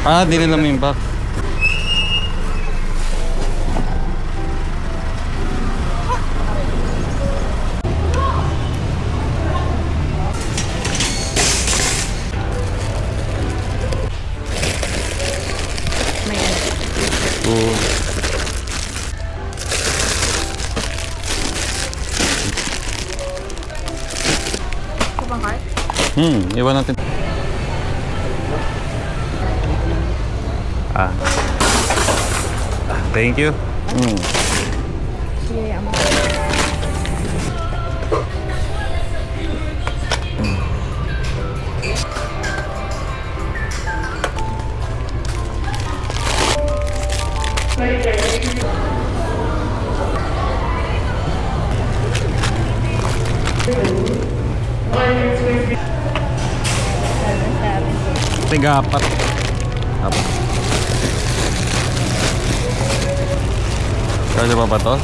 Ah, dinila mo yung box. Iwan natin. Thank you. Tiga-apat. Kaya pa ba to?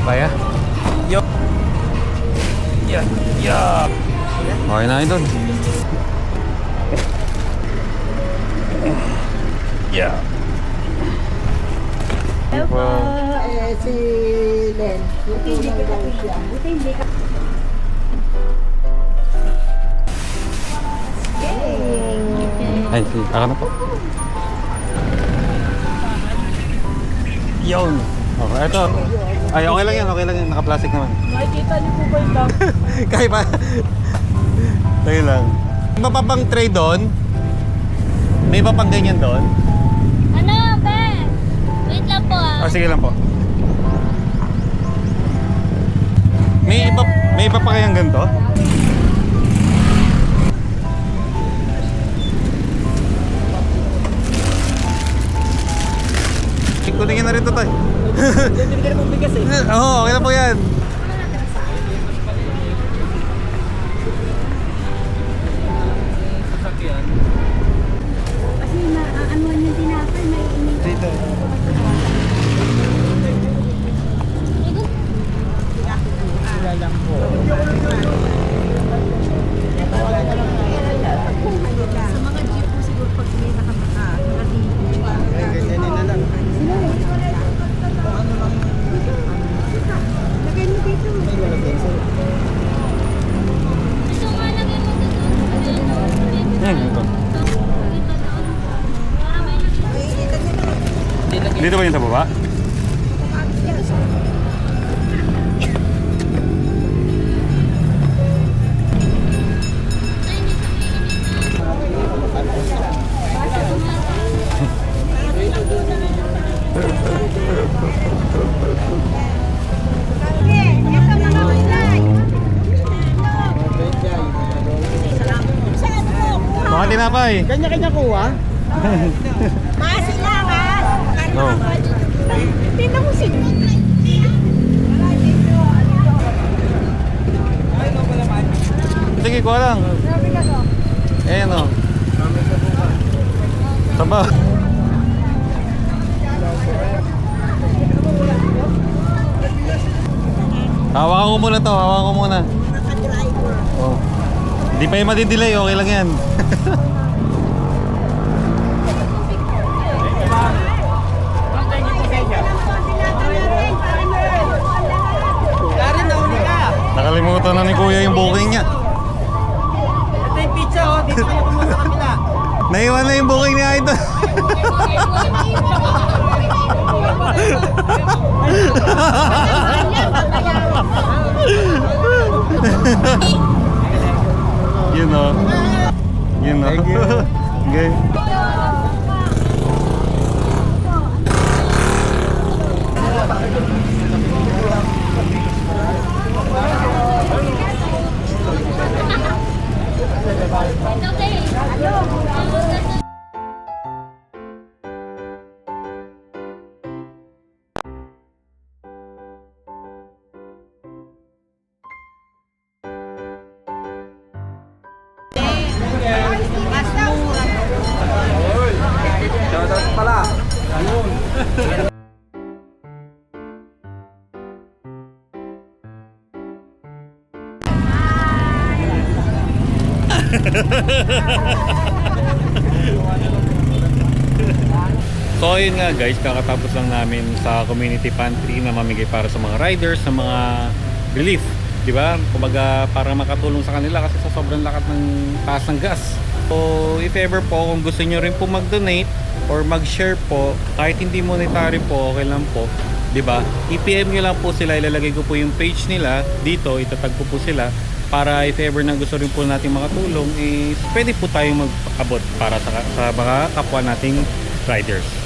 Kaya? Yo. Yeah. Okay na ito. Yeah. Hello. Si Len. Hindi ka siya. Hindi ka. Ay, ako na po. Yun. Okay, ito. Ay, okay lang yan. Okay lang yan. Naka-plastic naman. Makikita niyo po ba yung bag? Kaya pa. Tayo lang. May pa pang tray doon? May pa pang ganyan doon? Ano, be? Wait lang po ah. Oh, sige lang po. May iba pa kayang ganito? Kunin na rin ito tayo. Hindi ka naman bigas eh. Oo, okay na po yan. Kasi ano yung tinapay, may ining. Dito. Wala lang po. Sa mga jeep po siguro pag may ganyanin na lang. Lagay mo dito. Gusto nga lagay mo dito. Ito. Dito ba yung sa baba? Mga tinapay. Kanya-kanya kuha. Masila ka! No. Tingnan mo si... Sige, kuha lang. Ayan o. Saba. Hawakan ko muna to, hawakan ko muna. Oh. Hindi pa yung madidelay, okay lang yan. Nakalimutan na ni Kuya yung booking niya. Ito yung pizza oh. Dito kayo kumuha sa kanila. Naiwan na yung booking ni Idol. You know. You know. Thank you. Okay. It's okay. Shoutout pala. Ayun. So ayun nga guys, kakatapos lang namin sa community pantry na mamigay para sa mga riders, sa mga relief, di ba? Kumbaga para makatulong sa kanila kasi sa sobrang lakat ng taas ng gas. So if ever po kung gusto nyo rin po mag-donate or mag-share po, kahit hindi monetary po, okay lang po, di ba? I-PM nyo lang po sila, ilalagay ko po yung page nila dito, itatag ko po sila para if ever na gusto rin po natin makatulong, pwede po tayong mag-abot para sa mga kapwa nating riders.